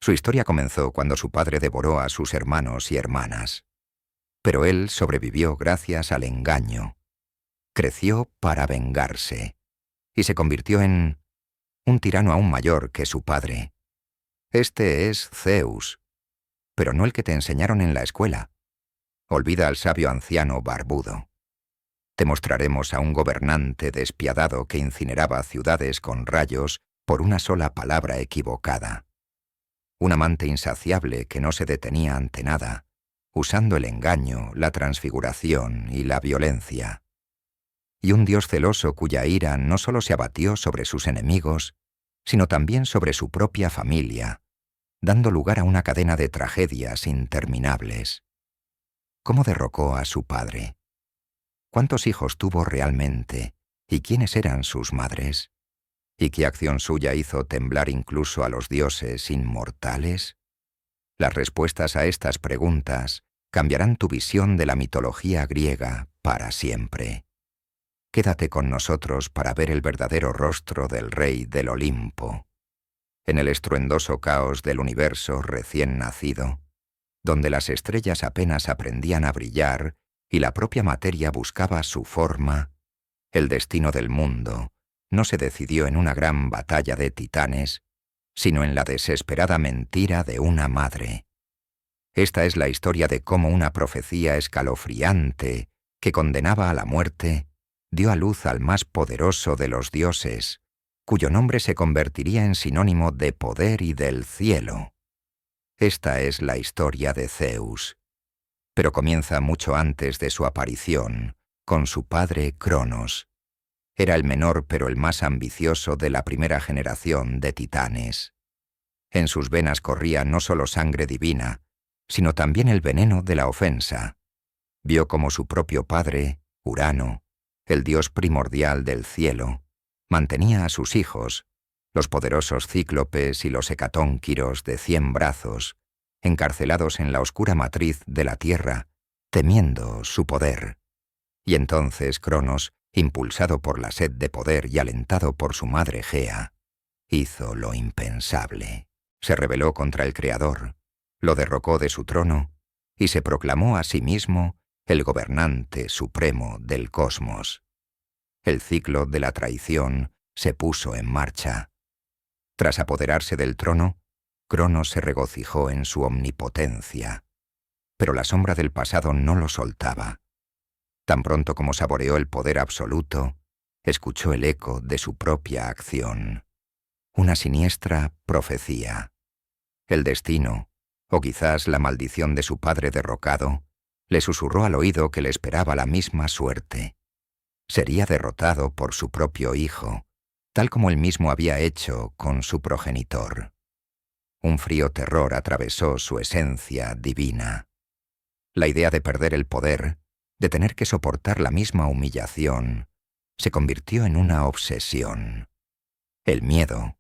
Su historia comenzó cuando su padre devoró a sus hermanos y hermanas. Pero él sobrevivió gracias al engaño. Creció para vengarse y se convirtió en un tirano aún mayor que su padre. Este es Zeus, pero no el que te enseñaron en la escuela. Olvida al sabio anciano barbudo. Te mostraremos a un gobernante despiadado que incineraba ciudades con rayos por una sola palabra equivocada. Un amante insaciable que no se detenía ante nada, usando el engaño, la transfiguración y la violencia. Y un Dios celoso cuya ira no solo se abatió sobre sus enemigos, sino también sobre su propia familia, dando lugar a una cadena de tragedias interminables. ¿Cómo derrocó a su padre? ¿Cuántos hijos tuvo realmente? ¿Y quiénes eran sus madres? ¿Y qué acción suya hizo temblar incluso a los dioses inmortales? Las respuestas a estas preguntas cambiarán tu visión de la mitología griega para siempre. Quédate con nosotros para ver el verdadero rostro del rey del Olimpo, en el estruendoso caos del universo recién nacido, donde las estrellas apenas aprendían a brillar y la propia materia buscaba su forma. El destino del mundo no se decidió en una gran batalla de titanes, sino en la desesperada mentira de una madre. Esta es la historia de cómo una profecía escalofriante que condenaba a la muerte dio a luz al más poderoso de los dioses, cuyo nombre se convertiría en sinónimo de poder y del cielo. Esta es la historia de Zeus, pero comienza mucho antes de su aparición, con su padre Cronos. Era el menor pero el más ambicioso de la primera generación de titanes. En sus venas corría no solo sangre divina, sino también el veneno de la ofensa. Vio como su propio padre, Urano, el dios primordial del cielo, mantenía a sus hijos, los poderosos cíclopes y los hecatónquiros de 100 brazos, encarcelados en la oscura matriz de la tierra, temiendo su poder. Y entonces Cronos, impulsado por la sed de poder y alentado por su madre Gea, hizo lo impensable. Se rebeló contra el Creador, lo derrocó de su trono y se proclamó a sí mismo el gobernante supremo del cosmos. El ciclo de la traición se puso en marcha. Tras apoderarse del trono, Cronos se regocijó en su omnipotencia, pero la sombra del pasado no lo soltaba. Tan pronto como saboreó el poder absoluto, escuchó el eco de su propia acción. Una siniestra profecía. El destino, o quizás la maldición de su padre derrocado, le susurró al oído que le esperaba la misma suerte. Sería derrotado por su propio hijo, tal como él mismo había hecho con su progenitor. Un frío terror atravesó su esencia divina. La idea de perder el poder, de tener que soportar la misma humillación, se convirtió en una obsesión. El miedo,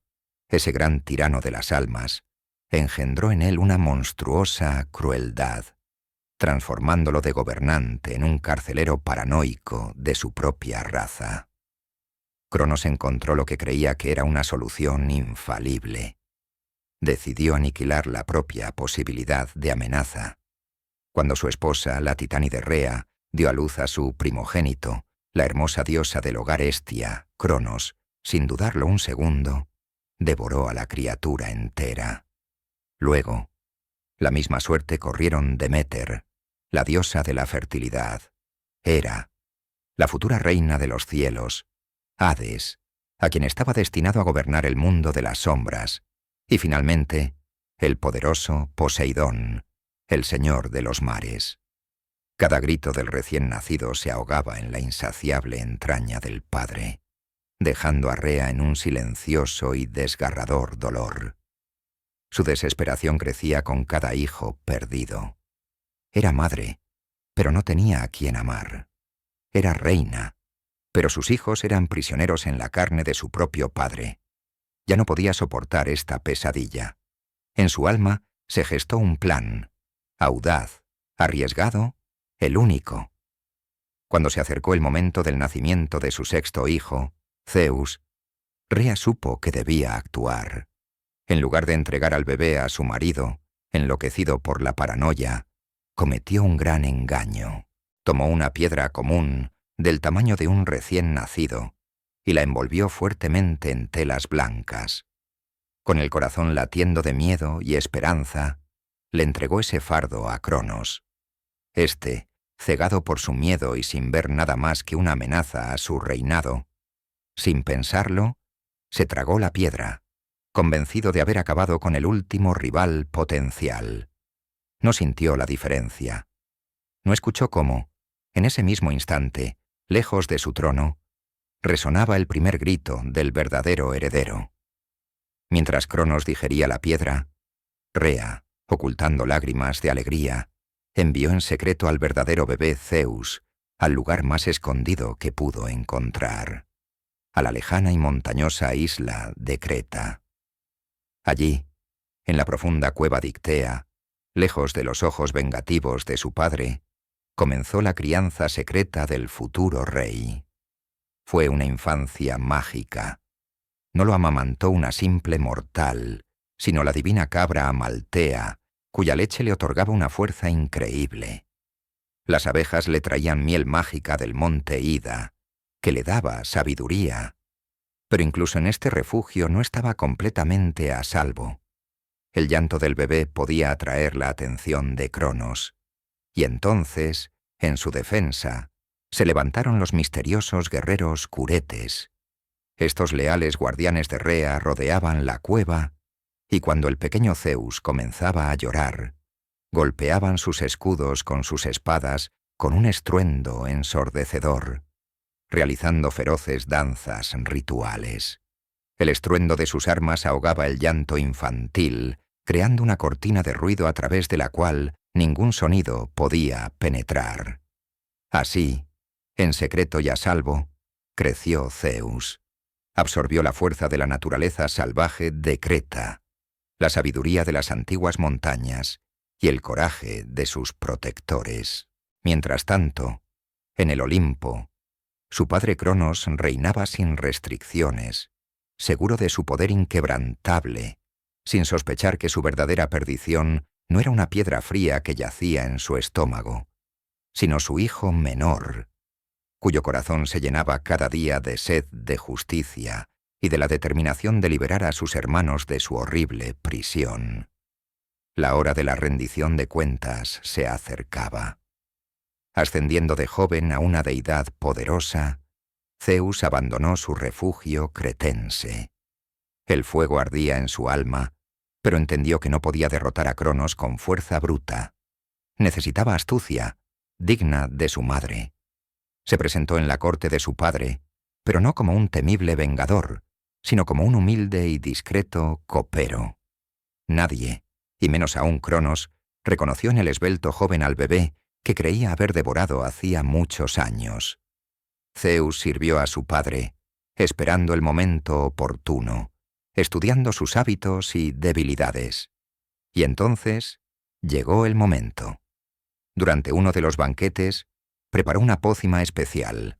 ese gran tirano de las almas, engendró en él una monstruosa crueldad, transformándolo de gobernante en un carcelero paranoico de su propia raza. Cronos encontró lo que creía que era una solución infalible. Decidió aniquilar la propia posibilidad de amenaza. Cuando su esposa, la titánide Rea, dio a luz a su primogénito, la hermosa diosa del hogar Hestia, Cronos, sin dudarlo un segundo, devoró a la criatura entera. Luego, la misma suerte corrieron Deméter, la diosa de la fertilidad, Hera, la futura reina de los cielos, Hades, a quien estaba destinado a gobernar el mundo de las sombras, y finalmente, el poderoso Poseidón, el señor de los mares. Cada grito del recién nacido se ahogaba en la insaciable entraña del padre, dejando a Rea en un silencioso y desgarrador dolor. Su desesperación crecía con cada hijo perdido. Era madre, pero no tenía a quien amar. Era reina, pero sus hijos eran prisioneros en la carne de su propio padre. Ya no podía soportar esta pesadilla. En su alma se gestó un plan, audaz, arriesgado, el único. Cuando se acercó el momento del nacimiento de su sexto hijo, Zeus, Rea supo que debía actuar. En lugar de entregar al bebé a su marido, enloquecido por la paranoia, cometió un gran engaño. Tomó una piedra común, del tamaño de un recién nacido, y la envolvió fuertemente en telas blancas. Con el corazón latiendo de miedo y esperanza, le entregó ese fardo a Cronos. Este, cegado por su miedo y sin ver nada más que una amenaza a su reinado, sin pensarlo, se tragó la piedra, convencido de haber acabado con el último rival potencial. No sintió la diferencia. No escuchó cómo, en ese mismo instante, lejos de su trono, resonaba el primer grito del verdadero heredero. Mientras Cronos digería la piedra, Rea, ocultando lágrimas de alegría, envió en secreto al verdadero bebé Zeus al lugar más escondido que pudo encontrar, a la lejana y montañosa isla de Creta. Allí, en la profunda cueva de Ictea, lejos de los ojos vengativos de su padre, comenzó la crianza secreta del futuro rey. Fue una infancia mágica. No lo amamantó una simple mortal, sino la divina cabra Amaltea, cuya leche le otorgaba una fuerza increíble. Las abejas le traían miel mágica del monte Ida, que le daba sabiduría. Pero incluso en este refugio no estaba completamente a salvo. El llanto del bebé podía atraer la atención de Cronos, y entonces, en su defensa, se levantaron los misteriosos guerreros curetes. Estos leales guardianes de Rea rodeaban la cueva, y cuando el pequeño Zeus comenzaba a llorar, golpeaban sus escudos con sus espadas con un estruendo ensordecedor, realizando feroces danzas rituales. El estruendo de sus armas ahogaba el llanto infantil, creando una cortina de ruido a través de la cual ningún sonido podía penetrar. Así, en secreto y a salvo, creció Zeus. Absorbió la fuerza de la naturaleza salvaje de Creta, la sabiduría de las antiguas montañas y el coraje de sus protectores. Mientras tanto, en el Olimpo, su padre Cronos reinaba sin restricciones, seguro de su poder inquebrantable, sin sospechar que su verdadera perdición no era una piedra fría que yacía en su estómago, sino su hijo menor, cuyo corazón se llenaba cada día de sed de justicia y de la determinación de liberar a sus hermanos de su horrible prisión. La hora de la rendición de cuentas se acercaba. Ascendiendo de joven a una deidad poderosa, Zeus abandonó su refugio cretense. El fuego ardía en su alma, pero entendió que no podía derrotar a Cronos con fuerza bruta. Necesitaba astucia, digna de su madre. Se presentó en la corte de su padre, pero no como un temible vengador, sino como un humilde y discreto copero. Nadie, y menos aún Cronos, reconoció en el esbelto joven al bebé que creía haber devorado hacía muchos años. Zeus sirvió a su padre, esperando el momento oportuno, estudiando sus hábitos y debilidades. Y entonces llegó el momento. Durante uno de los banquetes, preparó una pócima especial,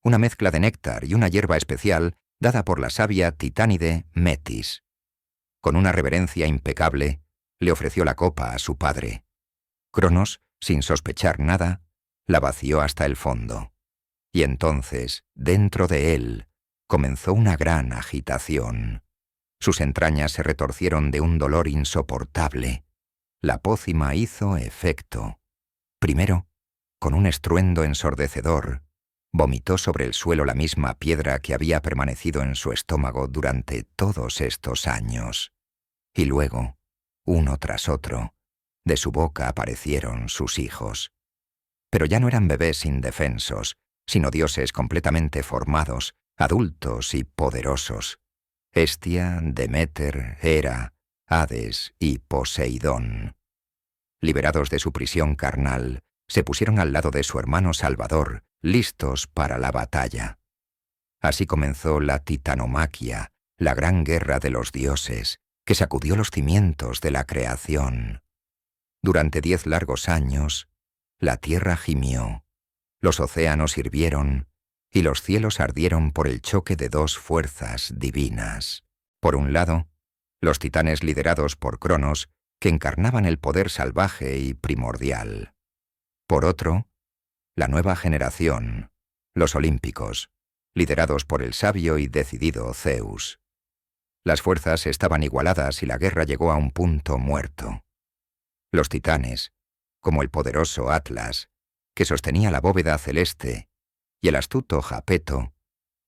una mezcla de néctar y una hierba especial dada por la sabia titánide Metis. Con una reverencia impecable, le ofreció la copa a su padre. Cronos, sin sospechar nada, la vació hasta el fondo. Y entonces, dentro de él, comenzó una gran agitación. Sus entrañas se retorcieron de un dolor insoportable. La pócima hizo efecto. Primero, con un estruendo ensordecedor, vomitó sobre el suelo la misma piedra que había permanecido en su estómago durante todos estos años. Y luego, uno tras otro, de su boca aparecieron sus hijos. Pero ya no eran bebés indefensos, sino dioses completamente formados, adultos y poderosos. Hestia, Deméter, Hera, Hades y Poseidón. Liberados de su prisión carnal, se pusieron al lado de su hermano Salvador, listos para la batalla. Así comenzó la titanomaquia, la gran guerra de los dioses, que sacudió los cimientos de la creación. Durante 10 largos años, la tierra gimió, los océanos hirvieron y los cielos ardieron por el choque de dos fuerzas divinas. Por un lado, los titanes liderados por Cronos, que encarnaban el poder salvaje y primordial. Por otro, la nueva generación, los olímpicos, liderados por el sabio y decidido Zeus. Las fuerzas estaban igualadas y la guerra llegó a un punto muerto. Los titanes, como el poderoso Atlas, que sostenía la bóveda celeste, y el astuto Japeto,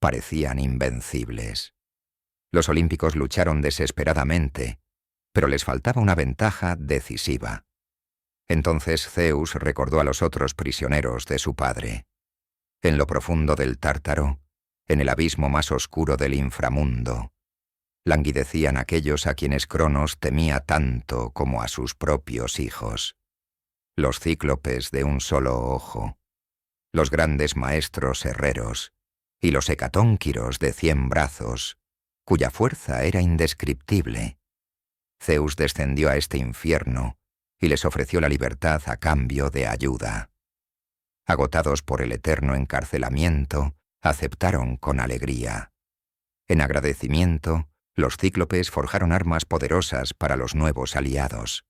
parecían invencibles. Los olímpicos lucharon desesperadamente, pero les faltaba una ventaja decisiva. Entonces Zeus recordó a los otros prisioneros de su padre. En lo profundo del Tártaro, en el abismo más oscuro del inframundo, languidecían aquellos a quienes Cronos temía tanto como a sus propios hijos. Los cíclopes de un solo ojo, los grandes maestros herreros y los hecatónquiros de 100 brazos, cuya fuerza era indescriptible. Zeus descendió a este infierno y les ofreció la libertad a cambio de ayuda. Agotados por el eterno encarcelamiento, aceptaron con alegría. En agradecimiento, los cíclopes forjaron armas poderosas para los nuevos aliados.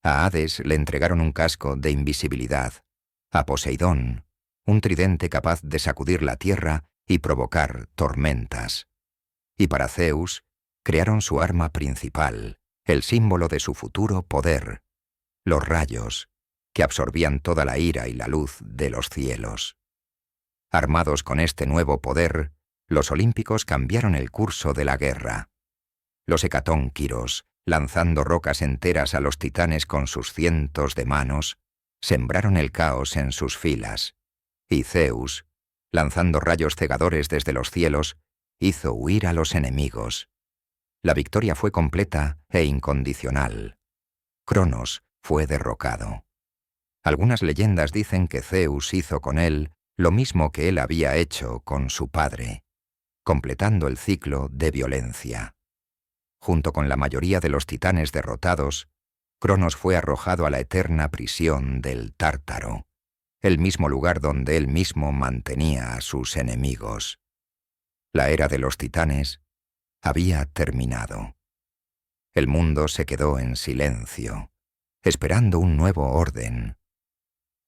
A Hades le entregaron un casco de invisibilidad, a Poseidón, un tridente capaz de sacudir la tierra y provocar tormentas. Y para Zeus, crearon su arma principal, el símbolo de su futuro poder, los rayos, que absorbían toda la ira y la luz de los cielos. Armados con este nuevo poder, los olímpicos cambiaron el curso de la guerra. Los hecatónquiros, lanzando rocas enteras a los titanes con sus cientos de manos, sembraron el caos en sus filas, y Zeus, lanzando rayos cegadores desde los cielos, hizo huir a los enemigos. La victoria fue completa e incondicional. Cronos fue derrocado. Algunas leyendas dicen que Zeus hizo con él lo mismo que él había hecho con su padre, completando el ciclo de violencia. Junto con la mayoría de los titanes derrotados, Cronos fue arrojado a la eterna prisión del Tártaro, el mismo lugar donde él mismo mantenía a sus enemigos. La era de los titanes había terminado. El mundo se quedó en silencio, esperando un nuevo orden.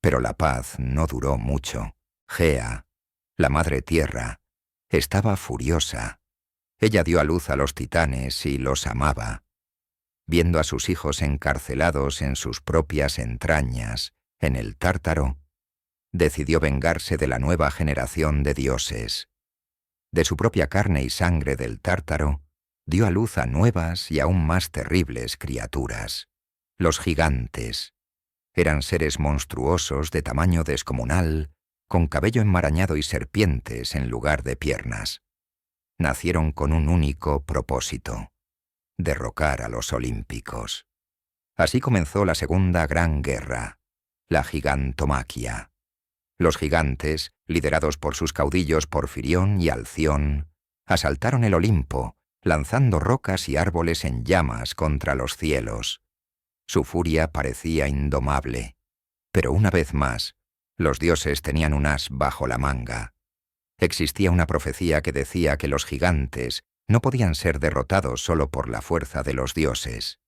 Pero la paz no duró mucho. Gea, la madre tierra, estaba furiosa. Ella dio a luz a los titanes y los amaba. Viendo a sus hijos encarcelados en sus propias entrañas, en el Tártaro, decidió vengarse de la nueva generación de dioses. De su propia carne y sangre del Tártaro, dio a luz a nuevas y aún más terribles criaturas. Los gigantes. Eran seres monstruosos de tamaño descomunal, con cabello enmarañado y serpientes en lugar de piernas. Nacieron con un único propósito: derrocar a los olímpicos. Así comenzó la Segunda Gran Guerra, la Gigantomaquia. Los gigantes, liderados por sus caudillos Porfirión y Alción, asaltaron el Olimpo, lanzando rocas y árboles en llamas contra los cielos. Su furia parecía indomable, pero una vez más, los dioses tenían un as bajo la manga. Existía una profecía que decía que los gigantes no podían ser derrotados solo por la fuerza de los dioses.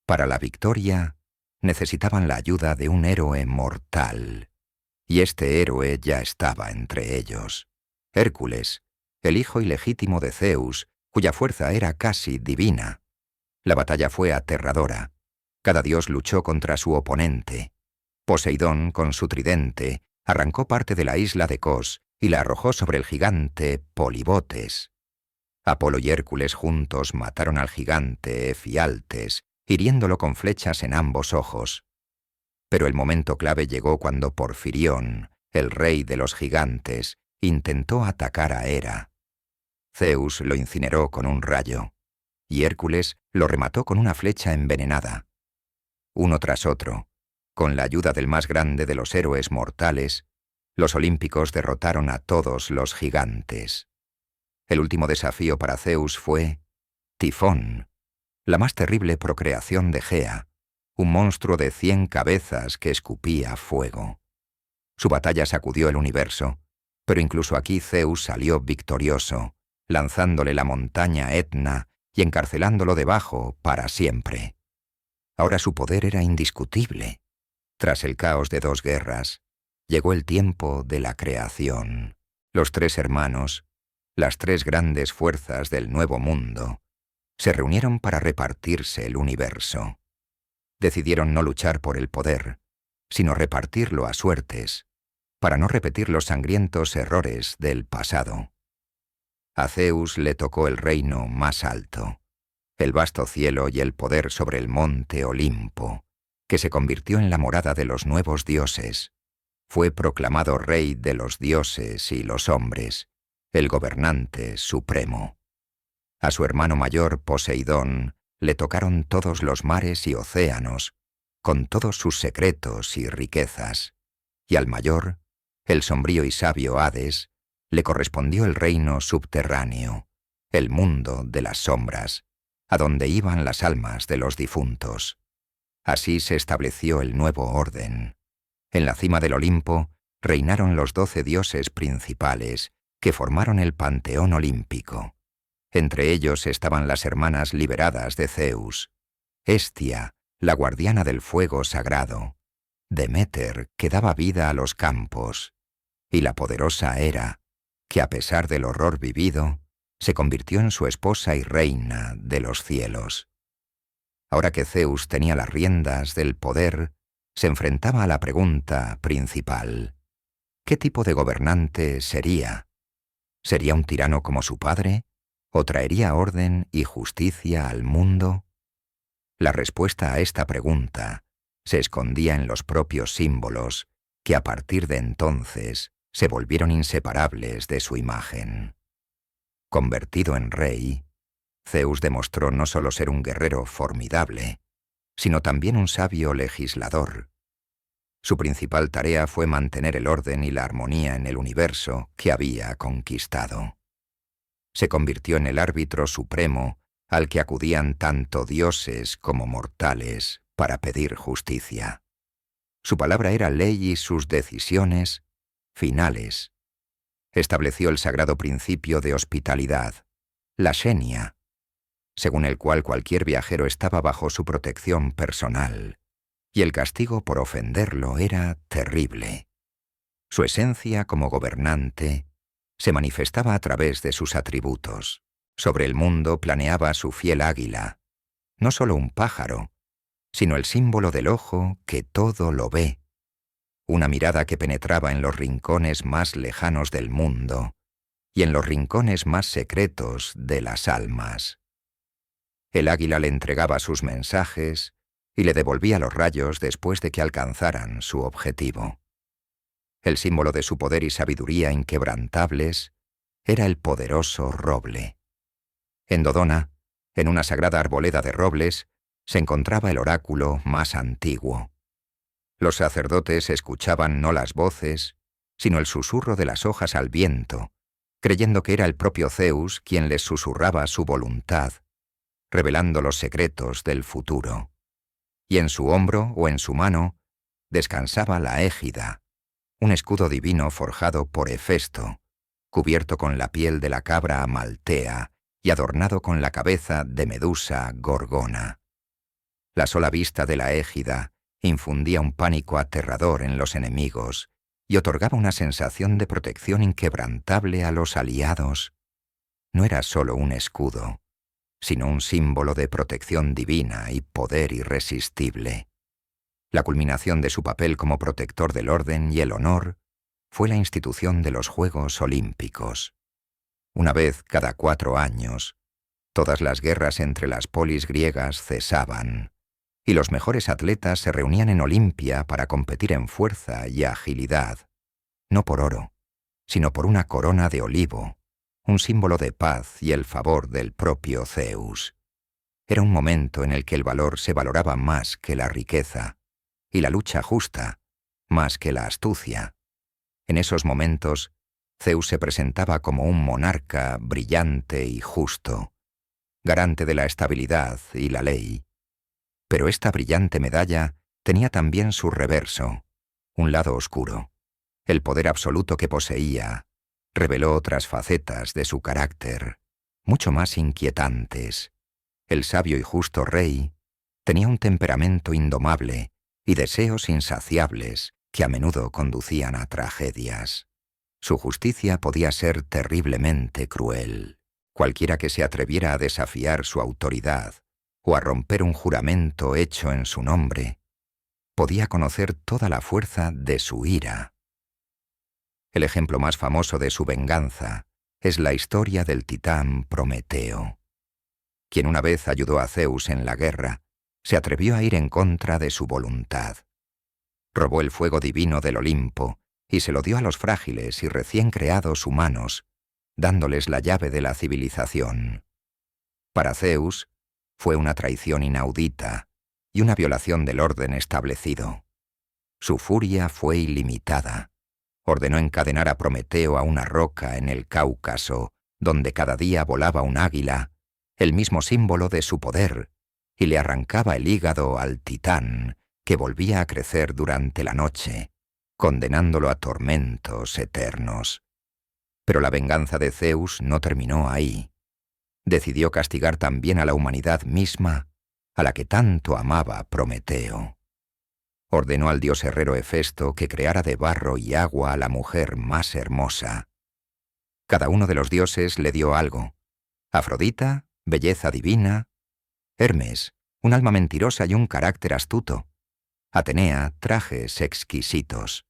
Para la victoria, necesitaban la ayuda de un héroe mortal. Y este héroe ya estaba entre ellos. Hércules, el hijo ilegítimo de Zeus, cuya fuerza era casi divina. La batalla fue aterradora. Cada dios luchó contra su oponente. Poseidón, con su tridente, arrancó parte de la isla de Cos y la arrojó sobre el gigante Polibotes. Apolo y Hércules juntos mataron al gigante Efialtes, hiriéndolo con flechas en ambos ojos. Pero el momento clave llegó cuando Porfirión, el rey de los gigantes, intentó atacar a Hera. Zeus lo incineró con un rayo, y Hércules lo remató con una flecha envenenada. Uno tras otro, con la ayuda del más grande de los héroes mortales, los olímpicos derrotaron a todos los gigantes. El último desafío para Zeus fue Tifón, la más terrible procreación de Gea, un monstruo de 100 cabezas que escupía fuego. Su batalla sacudió el universo, pero incluso aquí Zeus salió victorioso, lanzándole la montaña Etna y encarcelándolo debajo para siempre. Ahora su poder era indiscutible. Tras el caos de 2 guerras, llegó el tiempo de la creación. Los 3 hermanos, las 3 grandes fuerzas del nuevo mundo, se reunieron para repartirse el universo. Decidieron no luchar por el poder, sino repartirlo a suertes, para no repetir los sangrientos errores del pasado. A Zeus le tocó el reino más alto, el vasto cielo y el poder sobre el monte Olimpo, que se convirtió en la morada de los nuevos dioses. Fue proclamado rey de los dioses y los hombres, el gobernante supremo. A su hermano mayor, Poseidón, le tocaron todos los mares y océanos, con todos sus secretos y riquezas, y al mayor, el sombrío y sabio Hades, le correspondió el reino subterráneo, el mundo de las sombras, a donde iban las almas de los difuntos. Así se estableció el nuevo orden. En la cima del Olimpo reinaron los 12 dioses principales que formaron el panteón olímpico. Entre ellos estaban las hermanas liberadas de Zeus, Hestia, la guardiana del fuego sagrado, Deméter, que daba vida a los campos, y la poderosa Hera, que a pesar del horror vivido, se convirtió en su esposa y reina de los cielos. Ahora que Zeus tenía las riendas del poder, se enfrentaba a la pregunta principal: ¿qué tipo de gobernante sería? ¿Sería un tirano como su padre? ¿O traería orden y justicia al mundo? La respuesta a esta pregunta se escondía en los propios símbolos que a partir de entonces se volvieron inseparables de su imagen. Convertido en rey, Zeus demostró no solo ser un guerrero formidable, sino también un sabio legislador. Su principal tarea fue mantener el orden y la armonía en el universo que había conquistado. Se convirtió en el árbitro supremo al que acudían tanto dioses como mortales para pedir justicia. Su palabra era ley y sus decisiones finales. Estableció el sagrado principio de hospitalidad, la xenia, según el cual cualquier viajero estaba bajo su protección personal, y el castigo por ofenderlo era terrible. Su esencia como gobernante se manifestaba a través de sus atributos. Sobre el mundo planeaba su fiel águila, no solo un pájaro, sino el símbolo del ojo que todo lo ve, una mirada que penetraba en los rincones más lejanos del mundo y en los rincones más secretos de las almas. El águila le entregaba sus mensajes y le devolvía los rayos después de que alcanzaran su objetivo. El símbolo de su poder y sabiduría inquebrantables era el poderoso roble. En Dodona, en una sagrada arboleda de robles, se encontraba el oráculo más antiguo. Los sacerdotes escuchaban no las voces, sino el susurro de las hojas al viento, creyendo que era el propio Zeus quien les susurraba su voluntad, revelando los secretos del futuro. Y en su hombro o en su mano descansaba la égida, un escudo divino forjado por Hefesto, cubierto con la piel de la cabra Amaltea y adornado con la cabeza de Medusa Gorgona. La sola vista de la égida infundía un pánico aterrador en los enemigos y otorgaba una sensación de protección inquebrantable a los aliados. No era solo un escudo, sino un símbolo de protección divina y poder irresistible. La culminación de su papel como protector del orden y el honor fue la institución de los Juegos Olímpicos. Una vez cada 4 años, todas las guerras entre las polis griegas cesaban, y los mejores atletas se reunían en Olimpia para competir en fuerza y agilidad, no por oro, sino por una corona de olivo, un símbolo de paz y el favor del propio Zeus. Era un momento en el que el valor se valoraba más que la riqueza, y la lucha justa más que la astucia. En esos momentos, Zeus se presentaba como un monarca brillante y justo, garante de la estabilidad y la ley. Pero esta brillante medalla tenía también su reverso, un lado oscuro. El poder absoluto que poseía reveló otras facetas de su carácter, mucho más inquietantes, El sabio y justo rey tenía un temperamento indomable y deseos insaciables que a menudo conducían a tragedias. Su justicia podía ser terriblemente cruel. Cualquiera que se atreviera a desafiar su autoridad o a romper un juramento hecho en su nombre, podía conocer toda la fuerza de su ira. El ejemplo más famoso de su venganza es la historia del titán Prometeo, quien una vez ayudó a Zeus en la guerra, se atrevió a ir en contra de su voluntad. Robó el fuego divino del Olimpo y se lo dio a los frágiles y recién creados humanos, dándoles la llave de la civilización. Para Zeus, fue una traición inaudita y una violación del orden establecido. Su furia fue ilimitada. Ordenó encadenar a Prometeo a una roca en el Cáucaso, donde cada día volaba un águila, el mismo símbolo de su poder, y le arrancaba el hígado al titán, que volvía a crecer durante la noche, condenándolo a tormentos eternos. Pero la venganza de Zeus no terminó ahí. Decidió castigar también a la humanidad misma, a la que tanto amaba Prometeo. Ordenó al dios herrero Hefesto que creara de barro y agua a la mujer más hermosa. Cada uno de los dioses le dio algo. Afrodita, belleza divina; Hermes, un alma mentirosa y un carácter astuto; Atenea, trajes exquisitos.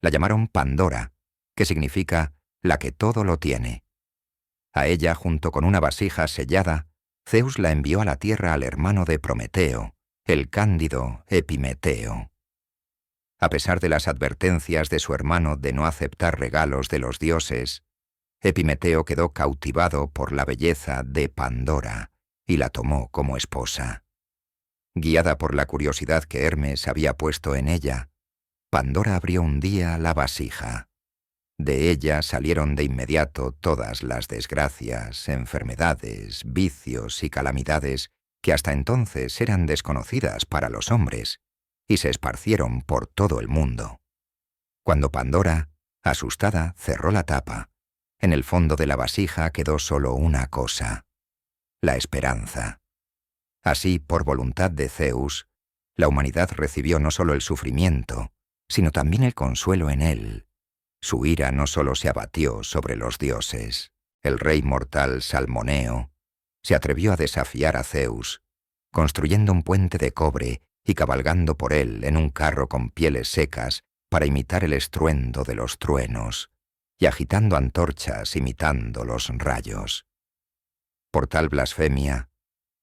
La llamaron Pandora, que significa la que todo lo tiene. A ella, junto con una vasija sellada, Zeus la envió a la tierra al hermano de Prometeo, el cándido Epimeteo. A pesar de las advertencias de su hermano de no aceptar regalos de los dioses, Epimeteo quedó cautivado por la belleza de Pandora y la tomó como esposa. Guiada por la curiosidad que Hermes había puesto en ella, Pandora abrió un día la vasija. De ella salieron de inmediato todas las desgracias, enfermedades, vicios y calamidades que hasta entonces eran desconocidas para los hombres, y se esparcieron por todo el mundo. Cuando Pandora, asustada, cerró la tapa, en el fondo de la vasija quedó solo una cosa: la esperanza. Así, por voluntad de Zeus, la humanidad recibió no solo el sufrimiento, sino también el consuelo en él. Su ira no solo se abatió sobre los dioses. El rey mortal Salmoneo se atrevió a desafiar a Zeus, construyendo un puente de cobre y cabalgando por él en un carro con pieles secas para imitar el estruendo de los truenos, y agitando antorchas imitando los rayos. Por tal blasfemia,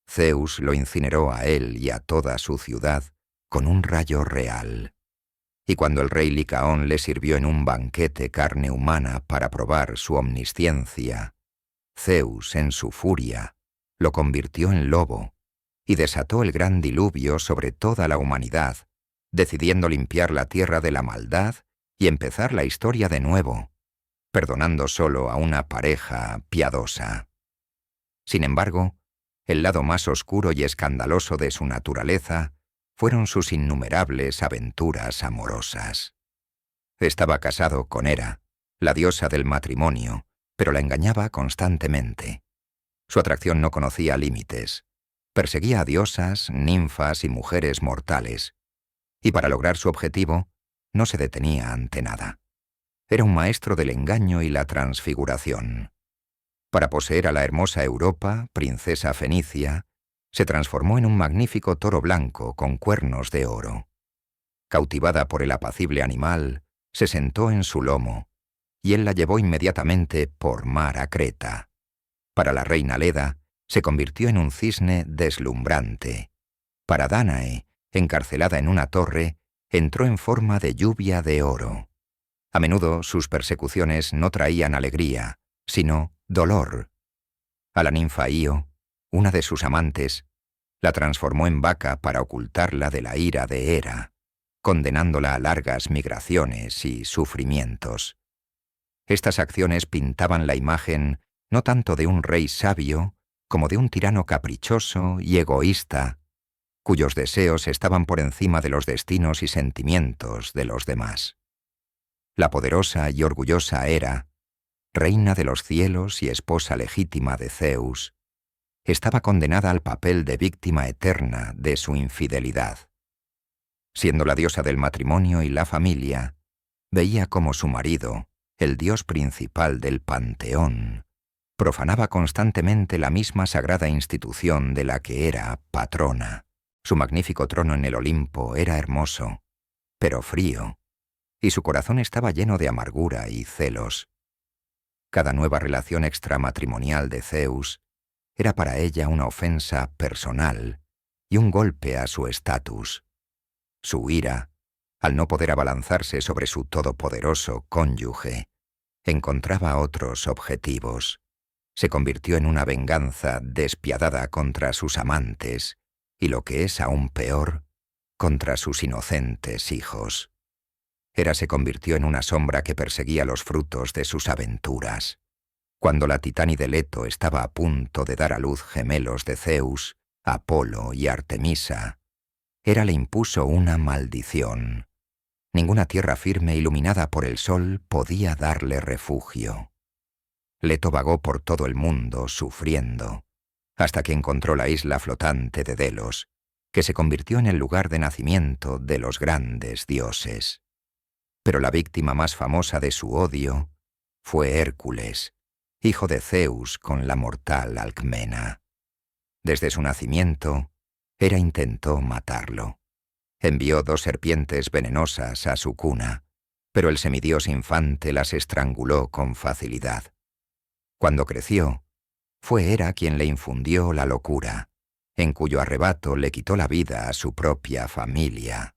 Zeus lo incineró a él y a toda su ciudad con un rayo real. Y cuando el rey Licaón le sirvió en un banquete carne humana para probar su omnisciencia, Zeus, en su furia, lo convirtió en lobo y desató el gran diluvio sobre toda la humanidad, decidiendo limpiar la tierra de la maldad y empezar la historia de nuevo, perdonando solo a una pareja piadosa. Sin embargo, el lado más oscuro y escandaloso de su naturaleza fueron sus innumerables aventuras amorosas. Estaba casado con Hera, la diosa del matrimonio, pero la engañaba constantemente. Su atracción no conocía límites. Perseguía a diosas, ninfas y mujeres mortales, y para lograr su objetivo no se detenía ante nada. Era un maestro del engaño y la transfiguración. Para poseer a la hermosa Europa, princesa fenicia, se transformó en un magnífico toro blanco con cuernos de oro. Cautivada por el apacible animal, se sentó en su lomo, y él la llevó inmediatamente por mar a Creta. Para la reina Leda, se convirtió en un cisne deslumbrante. Para Dánae, encarcelada en una torre, entró en forma de lluvia de oro. A menudo sus persecuciones no traían alegría, sino dolor. A la ninfa Io, una de sus amantes, la transformó en vaca para ocultarla de la ira de Hera, condenándola a largas migraciones y sufrimientos. Estas acciones pintaban la imagen no tanto de un rey sabio, como de un tirano caprichoso y egoísta, cuyos deseos estaban por encima de los destinos y sentimientos de los demás. La poderosa y orgullosa Hera, reina de los cielos y esposa legítima de Zeus, estaba condenada al papel de víctima eterna de su infidelidad. Siendo la diosa del matrimonio y la familia, veía cómo su marido, el dios principal del panteón, profanaba constantemente la misma sagrada institución de la que era patrona. Su magnífico trono en el Olimpo era hermoso, pero frío, y su corazón estaba lleno de amargura y celos. Cada nueva relación extramatrimonial de Zeus era para ella una ofensa personal y un golpe a su estatus. Su ira, al no poder abalanzarse sobre su todopoderoso cónyuge, encontraba otros objetivos. Se convirtió en una venganza despiadada contra sus amantes y, lo que es aún peor, contra sus inocentes hijos. Hera se convirtió en una sombra que perseguía los frutos de sus aventuras. Cuando la titánide Leto estaba a punto de dar a luz gemelos de Zeus, Apolo y Artemisa, Hera le impuso una maldición. Ninguna tierra firme iluminada por el sol podía darle refugio. Leto vagó por todo el mundo sufriendo, hasta que encontró la isla flotante de Delos, que se convirtió en el lugar de nacimiento de los grandes dioses. Pero la víctima más famosa de su odio fue Hércules, hijo de Zeus con la mortal Alcmena. Desde su nacimiento, Hera intentó matarlo. Envió 2 serpientes venenosas a su cuna, pero el semidios infante las estranguló con facilidad. Cuando creció, fue Hera quien le infundió la locura, en cuyo arrebato le quitó la vida a su propia familia.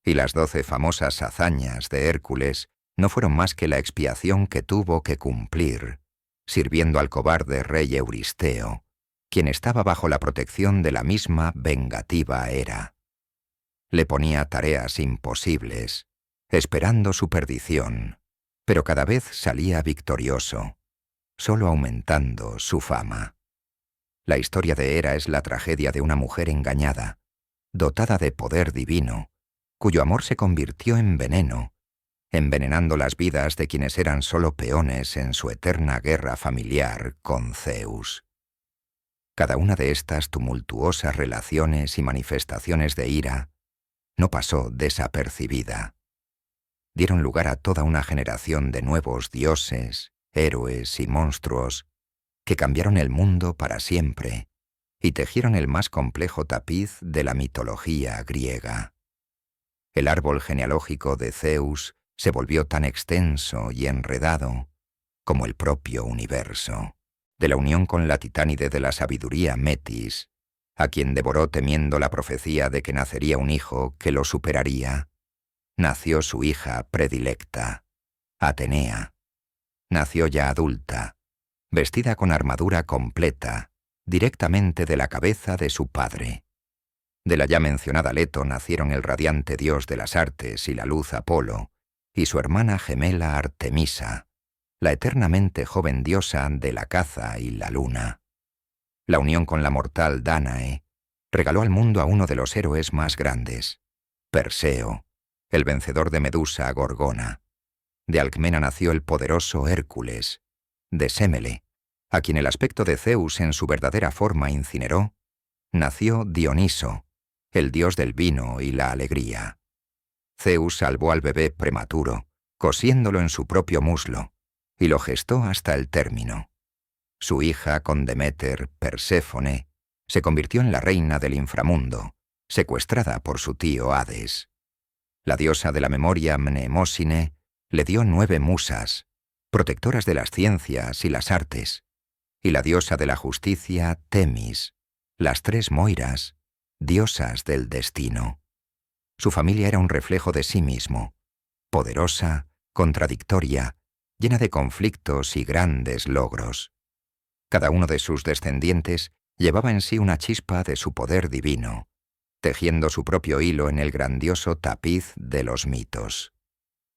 Y las 12 famosas hazañas de Hércules no fueron más que la expiación que tuvo que cumplir, sirviendo al cobarde rey Euristeo, quien estaba bajo la protección de la misma vengativa Hera. Le ponía tareas imposibles, esperando su perdición, pero cada vez salía victorioso, solo aumentando su fama. La historia de Hera es la tragedia de una mujer engañada, dotada de poder divino, cuyo amor se convirtió en veneno, envenenando las vidas de quienes eran solo peones en su eterna guerra familiar con Zeus. Cada una de estas tumultuosas relaciones y manifestaciones de ira no pasó desapercibida. Dieron lugar a toda una generación de nuevos dioses, héroes y monstruos que cambiaron el mundo para siempre y tejieron el más complejo tapiz de la mitología griega. El árbol genealógico de Zeus se volvió tan extenso y enredado como el propio universo. De la unión con la titánide de la sabiduría Metis, a quien devoró temiendo la profecía de que nacería un hijo que lo superaría, nació su hija predilecta, Atenea. Nació ya adulta, vestida con armadura completa, directamente de la cabeza de su padre. De la ya mencionada Leto nacieron el radiante dios de las artes y la luz Apolo, y su hermana gemela Artemisa, la eternamente joven diosa de la caza y la luna. La unión con la mortal Dánae regaló al mundo a uno de los héroes más grandes, Perseo, el vencedor de Medusa Gorgona. De Alcmena nació el poderoso Hércules. De Sémele, a quien el aspecto de Zeus en su verdadera forma incineró, nació Dioniso, el dios del vino y la alegría. Zeus salvó al bebé prematuro, cosiéndolo en su propio muslo, y lo gestó hasta el término. Su hija, con Deméter, Perséfone, se convirtió en la reina del inframundo, secuestrada por su tío Hades. La diosa de la memoria Mnemósine le dio 9 musas, protectoras de las ciencias y las artes, y la diosa de la justicia Temis, las 3 Moiras, diosas del destino. Su familia era un reflejo de sí mismo, poderosa, contradictoria, llena de conflictos y grandes logros. Cada uno de sus descendientes llevaba en sí una chispa de su poder divino, tejiendo su propio hilo en el grandioso tapiz de los mitos.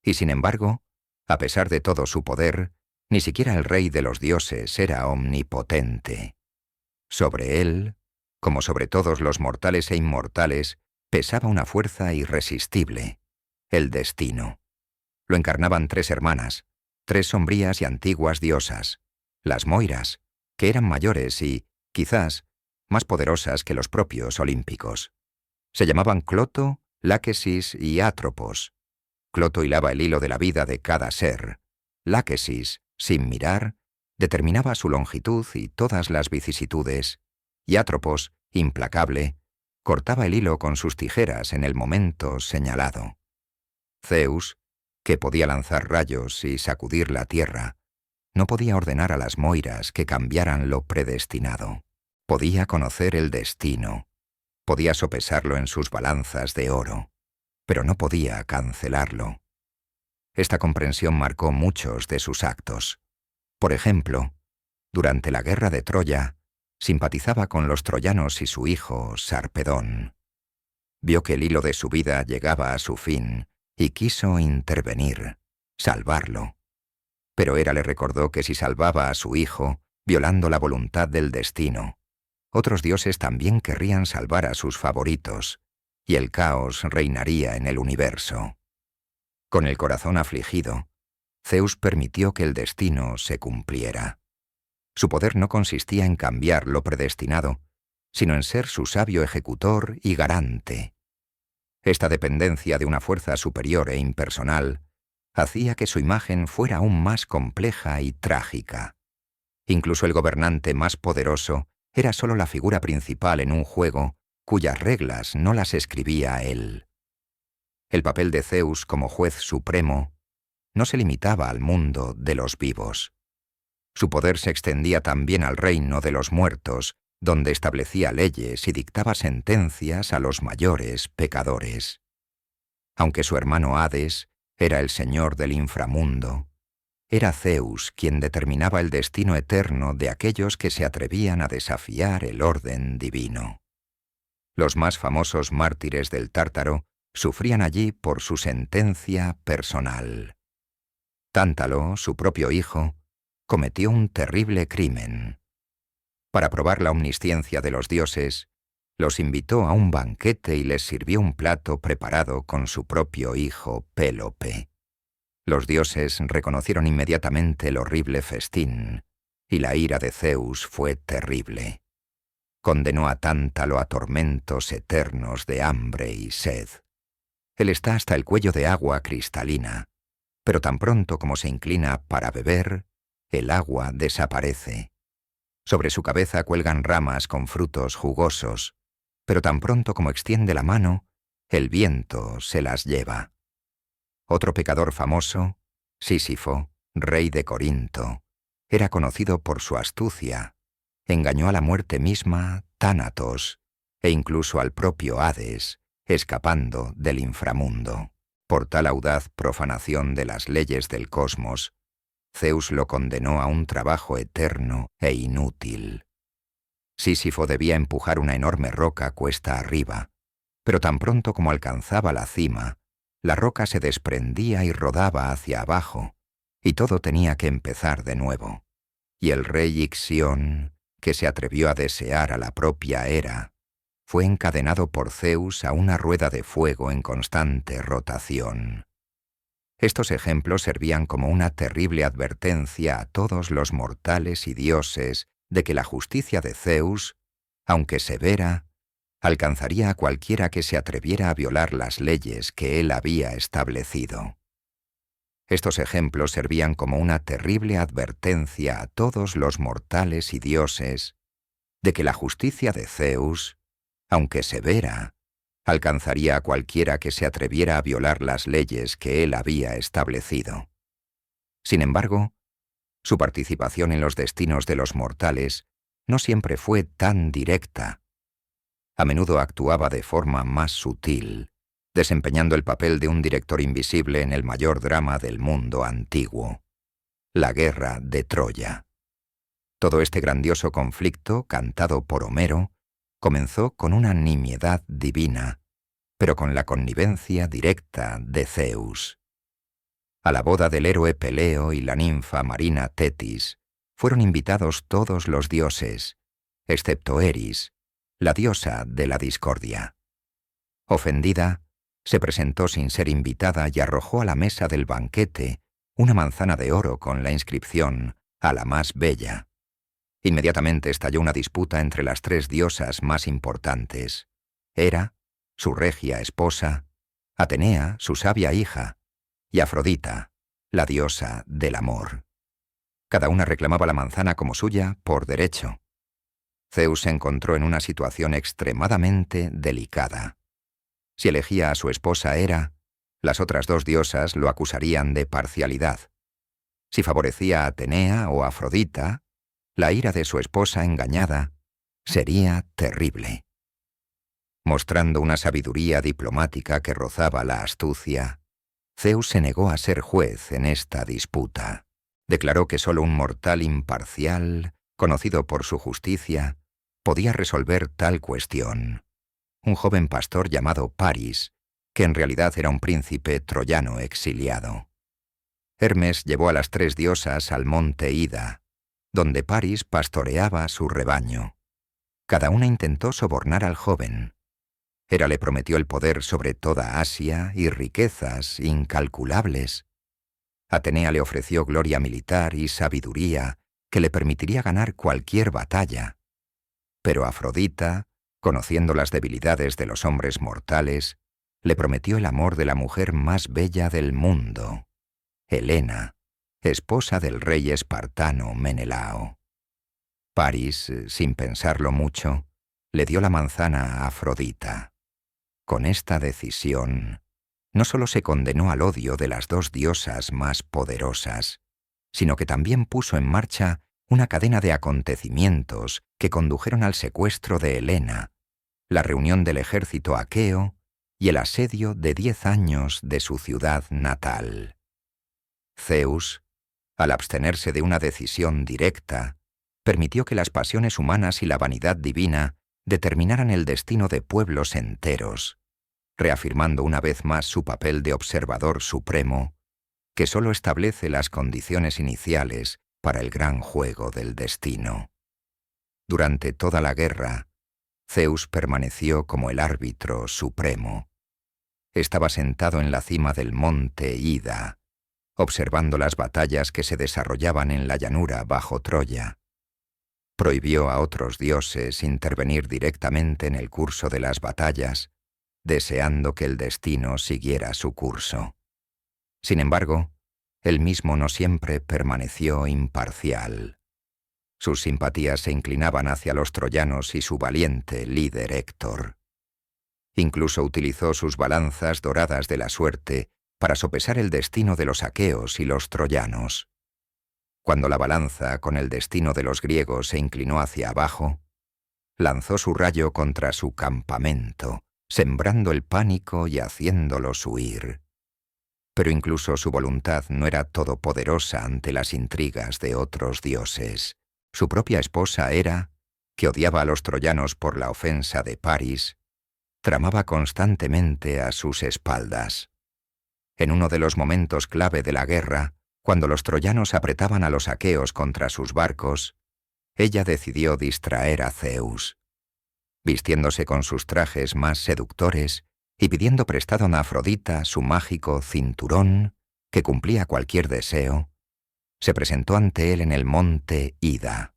Y sin embargo, a pesar de todo su poder, ni siquiera el rey de los dioses era omnipotente. Sobre él, como sobre todos los mortales e inmortales, pesaba una fuerza irresistible, el destino. Lo encarnaban 3 hermanas, 3 sombrías y antiguas diosas, las Moiras, que eran mayores y, quizás, más poderosas que los propios olímpicos. Se llamaban Cloto, Láquesis y Átropos. Cloto hilaba el hilo de la vida de cada ser. Láquesis, sin mirar, determinaba su longitud y todas las vicisitudes, y Átropos, implacable, cortaba el hilo con sus tijeras en el momento señalado. Zeus, que podía lanzar rayos y sacudir la tierra, no podía ordenar a las moiras que cambiaran lo predestinado. Podía conocer el destino, podía sopesarlo en sus balanzas de oro, pero no podía cancelarlo. Esta comprensión marcó muchos de sus actos. Por ejemplo, durante la guerra de Troya, simpatizaba con los troyanos y su hijo Sarpedón. Vio que el hilo de su vida llegaba a su fin y quiso intervenir, salvarlo. Pero Hera le recordó que si salvaba a su hijo, violando la voluntad del destino, otros dioses también querrían salvar a sus favoritos, y el caos reinaría en el universo. Con el corazón afligido, Zeus permitió que el destino se cumpliera. Su poder no consistía en cambiar lo predestinado, sino en ser su sabio ejecutor y garante. Esta dependencia de una fuerza superior e impersonal hacía que su imagen fuera aún más compleja y trágica. Incluso el gobernante más poderoso era solo la figura principal en un juego cuyas reglas no las escribía él. El papel de Zeus como juez supremo no se limitaba al mundo de los vivos. Su poder se extendía también al reino de los muertos, donde establecía leyes y dictaba sentencias a los mayores pecadores. Aunque su hermano Hades era el señor del inframundo, era Zeus quien determinaba el destino eterno de aquellos que se atrevían a desafiar el orden divino. Los más famosos mártires del Tártaro sufrían allí por su sentencia personal. Tántalo, su propio hijo, cometió un terrible crimen. Para probar la omnisciencia de los dioses, los invitó a un banquete y les sirvió un plato preparado con su propio hijo Pélope. Los dioses reconocieron inmediatamente el horrible festín, y la ira de Zeus fue terrible. Condenó a Tántalo a tormentos eternos de hambre y sed. Él está hasta el cuello de agua cristalina, pero tan pronto como se inclina para beber, el agua desaparece. Sobre su cabeza cuelgan ramas con frutos jugosos, pero tan pronto como extiende la mano, el viento se las lleva. Otro pecador famoso, Sísifo, rey de Corinto, era conocido por su astucia. Engañó a la muerte misma, Tánatos, e incluso al propio Hades, escapando del inframundo. Por tal audaz profanación de las leyes del cosmos, Zeus lo condenó a un trabajo eterno e inútil. Sísifo debía empujar una enorme roca cuesta arriba, pero tan pronto como alcanzaba la cima, la roca se desprendía y rodaba hacia abajo, y todo tenía que empezar de nuevo. Y el rey Ixión, que se atrevió a desear a la propia Hera, fue encadenado por Zeus a una rueda de fuego en constante rotación. Estos ejemplos servían como una terrible advertencia a todos los mortales y dioses de que la justicia de Zeus, aunque severa, alcanzaría a cualquiera que se atreviera a violar las leyes que él había establecido. Estos ejemplos servían como una terrible advertencia a todos los mortales y dioses de que la justicia de Zeus, aunque severa, alcanzaría a cualquiera que se atreviera a violar las leyes que él había establecido. Sin embargo, su participación en los destinos de los mortales no siempre fue tan directa. A menudo actuaba de forma más sutil, desempeñando el papel de un director invisible en el mayor drama del mundo antiguo, la guerra de Troya. Todo este grandioso conflicto, cantado por Homero, comenzó con una nimiedad divina, pero con la connivencia directa de Zeus. A la boda del héroe Peleo y la ninfa marina Tetis fueron invitados todos los dioses, excepto Eris, la diosa de la discordia. Ofendida, se presentó sin ser invitada y arrojó a la mesa del banquete una manzana de oro con la inscripción «A la más bella». Inmediatamente estalló una disputa entre las tres diosas más importantes: Hera, su regia esposa; Atenea, su sabia hija; y Afrodita, la diosa del amor. Cada una reclamaba la manzana como suya por derecho. Zeus se encontró en una situación extremadamente delicada. Si elegía a su esposa Hera, las otras dos diosas lo acusarían de parcialidad. Si favorecía a Atenea o Afrodita, la ira de su esposa engañada sería terrible. Mostrando una sabiduría diplomática que rozaba la astucia, Zeus se negó a ser juez en esta disputa. Declaró que solo un mortal imparcial, conocido por su justicia, podía resolver tal cuestión: un joven pastor llamado Paris, que en realidad era un príncipe troyano exiliado. Hermes llevó a las tres diosas al monte Ida, donde Paris pastoreaba su rebaño. Cada una intentó sobornar al joven. Hera le prometió el poder sobre toda Asia y riquezas incalculables. Atenea le ofreció gloria militar y sabiduría que le permitiría ganar cualquier batalla. Pero Afrodita, conociendo las debilidades de los hombres mortales, le prometió el amor de la mujer más bella del mundo, Helena, esposa del rey espartano Menelao. Paris, sin pensarlo mucho, le dio la manzana a Afrodita. Con esta decisión, no solo se condenó al odio de las dos diosas más poderosas, sino que también puso en marcha una cadena de acontecimientos que condujeron al secuestro de Helena, la reunión del ejército aqueo y el asedio de 10 años de su ciudad natal. Zeus, al abstenerse de una decisión directa, permitió que las pasiones humanas y la vanidad divina determinaran el destino de pueblos enteros, reafirmando una vez más su papel de observador supremo, que solo establece las condiciones iniciales para el gran juego del destino. Durante toda la guerra, Zeus permaneció como el árbitro supremo. Estaba sentado en la cima del monte Ida, observando las batallas que se desarrollaban en la llanura bajo Troya. Prohibió a otros dioses intervenir directamente en el curso de las batallas, deseando que el destino siguiera su curso. Sin embargo, él mismo no siempre permaneció imparcial. Sus simpatías se inclinaban hacia los troyanos y su valiente líder Héctor. Incluso utilizó sus balanzas doradas de la suerte para sopesar el destino de los aqueos y los troyanos. Cuando la balanza con el destino de los griegos se inclinó hacia abajo, lanzó su rayo contra su campamento, sembrando el pánico y haciéndolos huir. Pero incluso su voluntad no era todopoderosa ante las intrigas de otros dioses. Su propia esposa Hera, que odiaba a los troyanos por la ofensa de Paris, tramaba constantemente a sus espaldas. En uno de los momentos clave de la guerra, cuando los troyanos apretaban a los aqueos contra sus barcos, ella decidió distraer a Zeus. Vistiéndose con sus trajes más seductores y pidiendo prestado a Afrodita su mágico cinturón, que cumplía cualquier deseo, se presentó ante él en el monte Ida.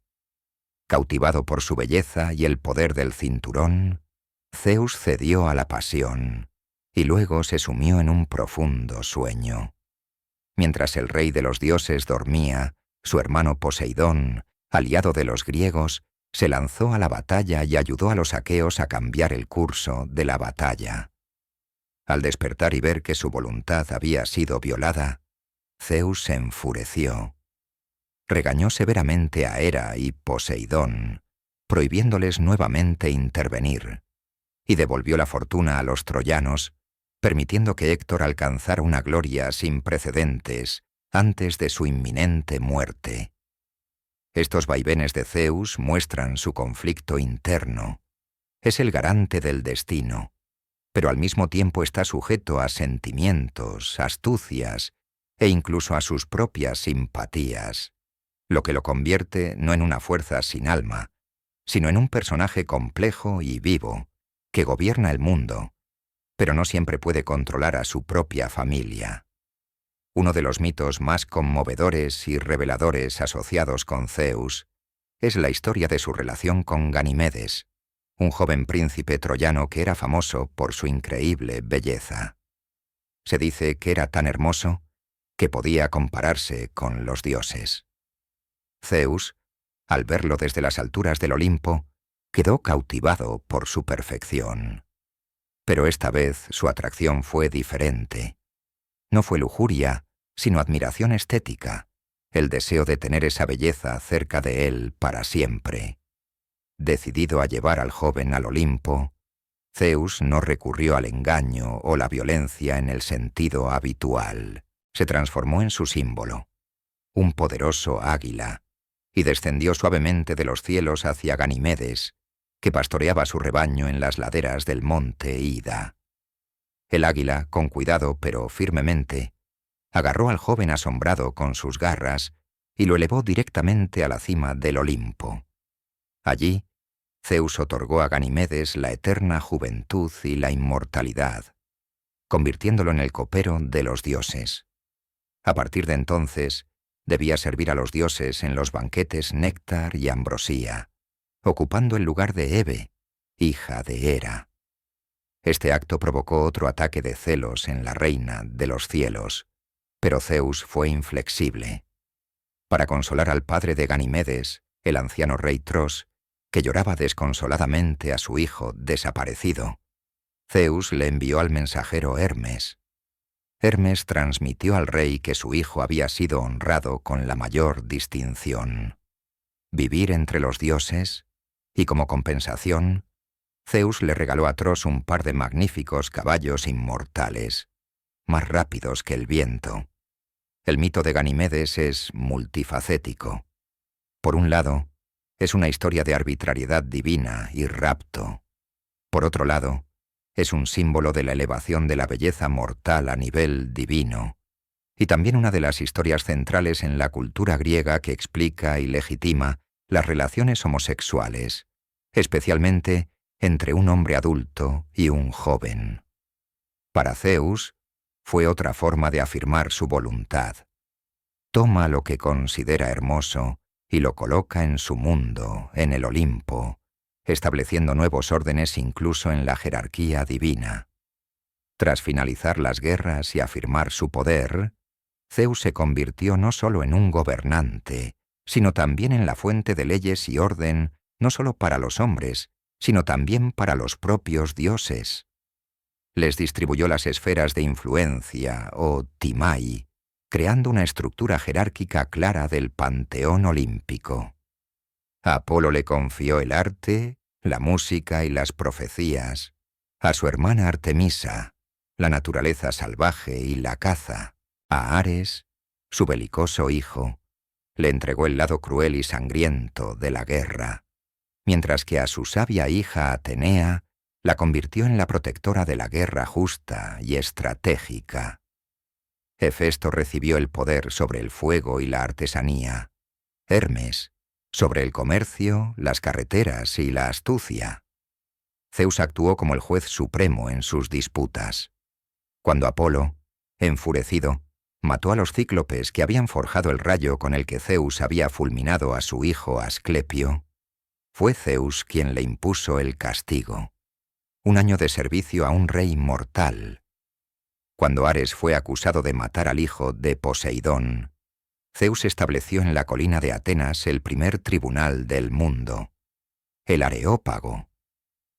Cautivado por su belleza y el poder del cinturón, Zeus cedió a la pasión y luego se sumió en un profundo sueño. Mientras el rey de los dioses dormía, su hermano Poseidón, aliado de los griegos, se lanzó a la batalla y ayudó a los aqueos a cambiar el curso de la batalla. Al despertar y ver que su voluntad había sido violada, Zeus se enfureció. Regañó severamente a Hera y Poseidón, prohibiéndoles nuevamente intervenir, y devolvió la fortuna a los troyanos, permitiendo que Héctor alcanzara una gloria sin precedentes antes de su inminente muerte. Estos vaivenes de Zeus muestran su conflicto interno. Es el garante del destino, pero al mismo tiempo está sujeto a sentimientos, astucias e incluso a sus propias simpatías, lo que lo convierte no en una fuerza sin alma, sino en un personaje complejo y vivo, que gobierna el mundo, pero no siempre puede controlar a su propia familia. Uno de los mitos más conmovedores y reveladores asociados con Zeus es la historia de su relación con Ganimedes, un joven príncipe troyano que era famoso por su increíble belleza. Se dice que era tan hermoso que podía compararse con los dioses. Zeus, al verlo desde las alturas del Olimpo, quedó cautivado por su perfección. Pero esta vez su atracción fue diferente. No fue lujuria, sino admiración estética, el deseo de tener esa belleza cerca de él para siempre. Decidido a llevar al joven al Olimpo, Zeus no recurrió al engaño o la violencia en el sentido habitual. Se transformó en su símbolo, un poderoso águila, y descendió suavemente de los cielos hacia Ganimedes, que pastoreaba su rebaño en las laderas del monte Ida. El águila, con cuidado pero firmemente, agarró al joven asombrado con sus garras y lo elevó directamente a la cima del Olimpo. Allí, Zeus otorgó a Ganimedes la eterna juventud y la inmortalidad, convirtiéndolo en el copero de los dioses. A partir de entonces, debía servir a los dioses en los banquetes néctar y ambrosía, ocupando el lugar de Hebe, hija de Hera. Este acto provocó otro ataque de celos en la reina de los cielos, pero Zeus fue inflexible. Para consolar al padre de Ganimedes, el anciano rey Tros, que lloraba desconsoladamente a su hijo desaparecido, Zeus le envió al mensajero Hermes. Hermes transmitió al rey que su hijo había sido honrado con la mayor distinción: vivir entre los dioses, y como compensación, Zeus le regaló a Tros un par de magníficos caballos inmortales, más rápidos que el viento. El mito de Ganimedes es multifacético. Por un lado, es una historia de arbitrariedad divina y rapto. Por otro lado, es un símbolo de la elevación de la belleza mortal a nivel divino, y también una de las historias centrales en la cultura griega que explica y legitima las relaciones homosexuales, especialmente entre un hombre adulto y un joven. Para Zeus, fue otra forma de afirmar su voluntad. Toma lo que considera hermoso y lo coloca en su mundo, en el Olimpo, estableciendo nuevos órdenes incluso en la jerarquía divina. Tras finalizar las guerras y afirmar su poder, Zeus se convirtió no solo en un gobernante, sino también en la fuente de leyes y orden, no solo para los hombres, sino también para los propios dioses. Les distribuyó las esferas de influencia, o timai, creando una estructura jerárquica clara del panteón olímpico. A Apolo le confió el arte, la música y las profecías. A su hermana Artemisa, la naturaleza salvaje y la caza. A Ares, su belicoso hijo, le entregó el lado cruel y sangriento de la guerra, mientras que a su sabia hija Atenea la convirtió en la protectora de la guerra justa y estratégica. Hefesto recibió el poder sobre el fuego y la artesanía. Hermes, sobre el comercio, las carreteras y la astucia. Zeus actuó como el juez supremo en sus disputas. Cuando Apolo, enfurecido, mató a los cíclopes que habían forjado el rayo con el que Zeus había fulminado a su hijo Asclepio, fue Zeus quien le impuso el castigo: 1 año de servicio a un rey mortal. Cuando Ares fue acusado de matar al hijo de Poseidón, Zeus estableció en la colina de Atenas el primer tribunal del mundo, el Areópago,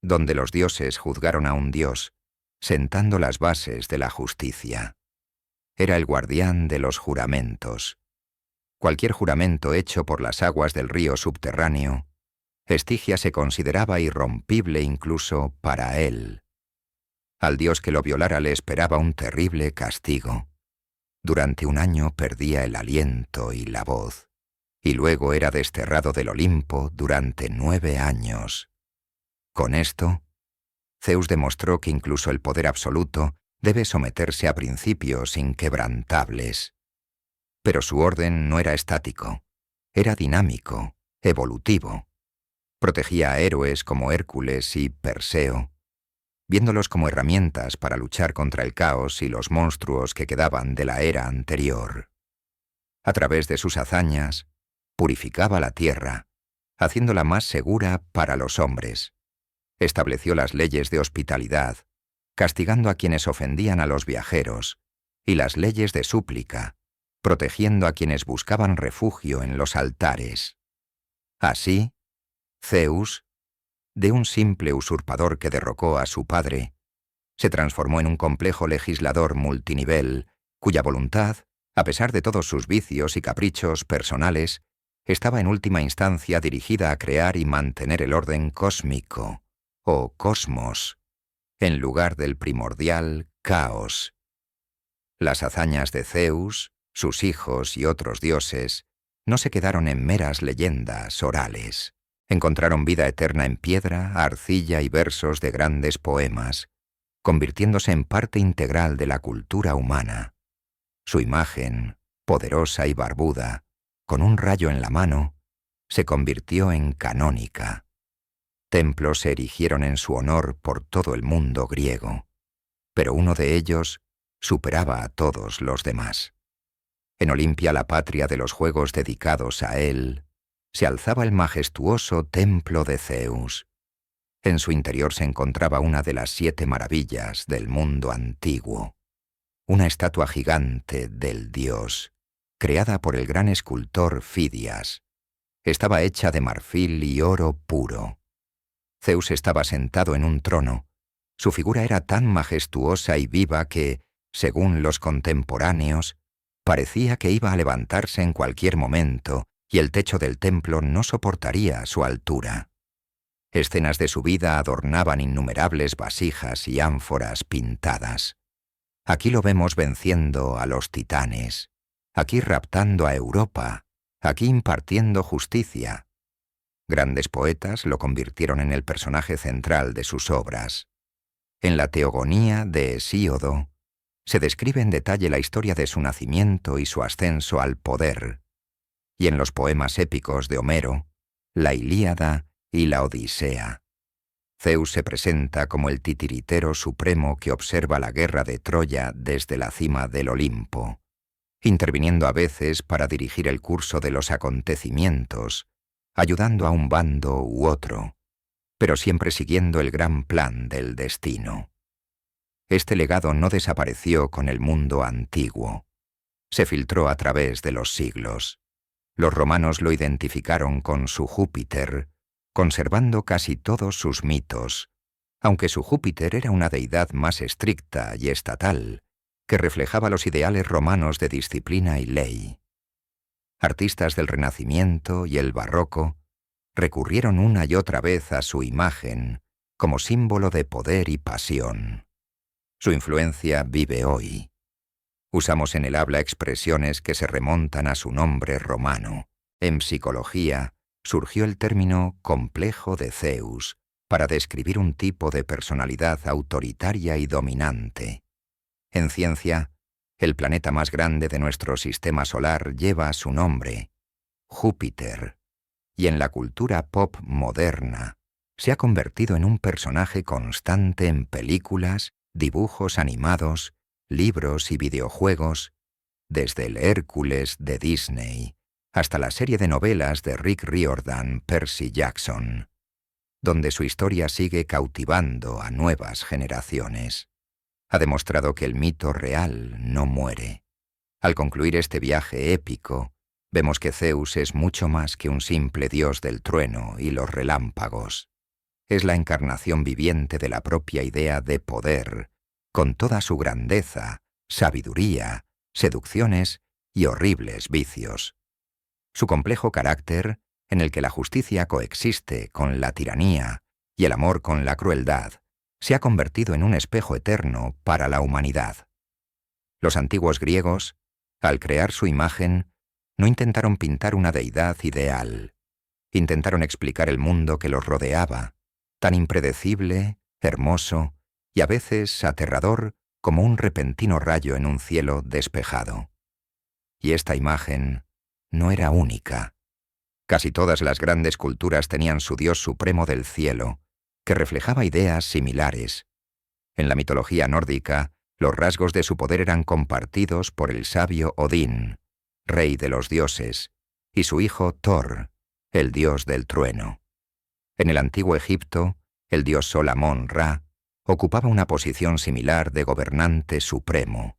donde los dioses juzgaron a un dios, sentando las bases de la justicia. Era el guardián de los juramentos. Cualquier juramento hecho por las aguas del río subterráneo, Estigia se consideraba irrompible incluso para él. Al dios que lo violara le esperaba un terrible castigo. Durante 1 año perdía el aliento y la voz, y luego era desterrado del Olimpo durante 9 años. Con esto, Zeus demostró que incluso el poder absoluto debe someterse a principios inquebrantables. Pero su orden no era estático, era dinámico, evolutivo. Protegía a héroes como Hércules y Perseo, viéndolos como herramientas para luchar contra el caos y los monstruos que quedaban de la era anterior. A través de sus hazañas, purificaba la tierra, haciéndola más segura para los hombres. Estableció las leyes de hospitalidad, castigando a quienes ofendían a los viajeros, y las leyes de súplica, protegiendo a quienes buscaban refugio en los altares. Así, Zeus, de un simple usurpador que derrocó a su padre, se transformó en un complejo legislador multinivel, cuya voluntad, a pesar de todos sus vicios y caprichos personales, estaba en última instancia dirigida a crear y mantener el orden cósmico, o cosmos, en lugar del primordial caos. Las hazañas de Zeus, sus hijos y otros dioses no se quedaron en meras leyendas orales. Encontraron vida eterna en piedra, arcilla y versos de grandes poemas, convirtiéndose en parte integral de la cultura humana. Su imagen, poderosa y barbuda, con un rayo en la mano, se convirtió en canónica. Templos se erigieron en su honor por todo el mundo griego, pero uno de ellos superaba a todos los demás. En Olimpia, la patria de los juegos dedicados a él, se alzaba el majestuoso templo de Zeus. En su interior se encontraba una de las 7 maravillas del mundo antiguo, una estatua gigante del dios, creada por el gran escultor Fidias. Estaba hecha de marfil y oro puro. Zeus estaba sentado en un trono. Su figura era tan majestuosa y viva que, según los contemporáneos, parecía que iba a levantarse en cualquier momento y el techo del templo no soportaría su altura. Escenas de su vida adornaban innumerables vasijas y ánforas pintadas. Aquí lo vemos venciendo a los titanes, aquí raptando a Europa, aquí impartiendo justicia. Grandes poetas lo convirtieron en el personaje central de sus obras. En la Teogonía de Hesíodo se describe en detalle la historia de su nacimiento y su ascenso al poder, y en los poemas épicos de Homero, la Ilíada y la Odisea. Zeus se presenta como el titiritero supremo que observa la guerra de Troya desde la cima del Olimpo, interviniendo a veces para dirigir el curso de los acontecimientos, ayudando a un bando u otro, pero siempre siguiendo el gran plan del destino. Este legado no desapareció con el mundo antiguo. Se filtró a través de los siglos. Los romanos lo identificaron con su Júpiter, conservando casi todos sus mitos, aunque su Júpiter era una deidad más estricta y estatal, que reflejaba los ideales romanos de disciplina y ley. Artistas del Renacimiento y el Barroco recurrieron una y otra vez a su imagen como símbolo de poder y pasión. Su influencia vive hoy. Usamos en el habla expresiones que se remontan a su nombre romano. En psicología surgió el término complejo de Zeus para describir un tipo de personalidad autoritaria y dominante. En ciencia, el planeta más grande de nuestro sistema solar lleva su nombre, Júpiter, y en la cultura pop moderna se ha convertido en un personaje constante en películas, dibujos animados, libros y videojuegos, desde el Hércules de Disney hasta la serie de novelas de Rick Riordan, Percy Jackson, donde su historia sigue cautivando a nuevas generaciones. Ha demostrado que el mito real no muere. Al concluir este viaje épico, vemos que Zeus es mucho más que un simple dios del trueno y los relámpagos. Es la encarnación viviente de la propia idea de poder, con toda su grandeza, sabiduría, seducciones y horribles vicios. Su complejo carácter, en el que la justicia coexiste con la tiranía y el amor con la crueldad, se ha convertido en un espejo eterno para la humanidad. Los antiguos griegos, al crear su imagen, no intentaron pintar una deidad ideal. Intentaron explicar el mundo que los rodeaba, tan impredecible, hermoso y a veces aterrador como un repentino rayo en un cielo despejado. Y esta imagen no era única. Casi todas las grandes culturas tenían su dios supremo del cielo, que reflejaba ideas similares. En la mitología nórdica, los rasgos de su poder eran compartidos por el sabio Odín, rey de los dioses, y su hijo Thor, el dios del trueno. En el antiguo Egipto, el dios Sol Amón-Ra ocupaba una posición similar de gobernante supremo,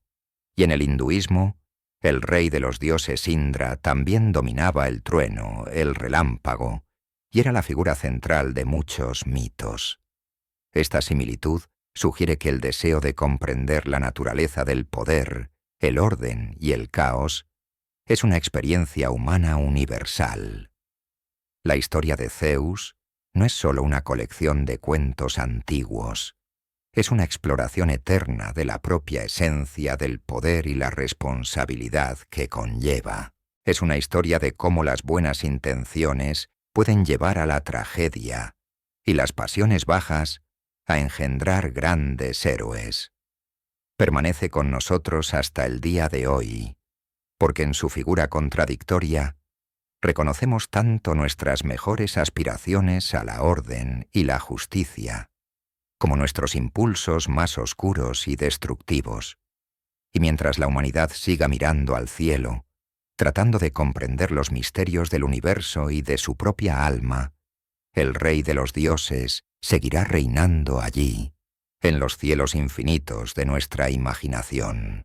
y en el hinduismo, el rey de los dioses Indra también dominaba el trueno, el relámpago, y era la figura central de muchos mitos. Esta similitud sugiere que el deseo de comprender la naturaleza del poder, el orden y el caos es una experiencia humana universal. La historia de Zeus no es solo una colección de cuentos antiguos, es una exploración eterna de la propia esencia del poder y la responsabilidad que conlleva. Es una historia de cómo las buenas intenciones pueden llevar a la tragedia y las pasiones bajas a engendrar grandes héroes. Permanece con nosotros hasta el día de hoy, porque en su figura contradictoria reconocemos tanto nuestras mejores aspiraciones a la orden y la justicia, como nuestros impulsos más oscuros y destructivos. Y mientras la humanidad siga mirando al cielo, tratando de comprender los misterios del universo y de su propia alma, el Rey de los dioses seguirá reinando allí, en los cielos infinitos de nuestra imaginación.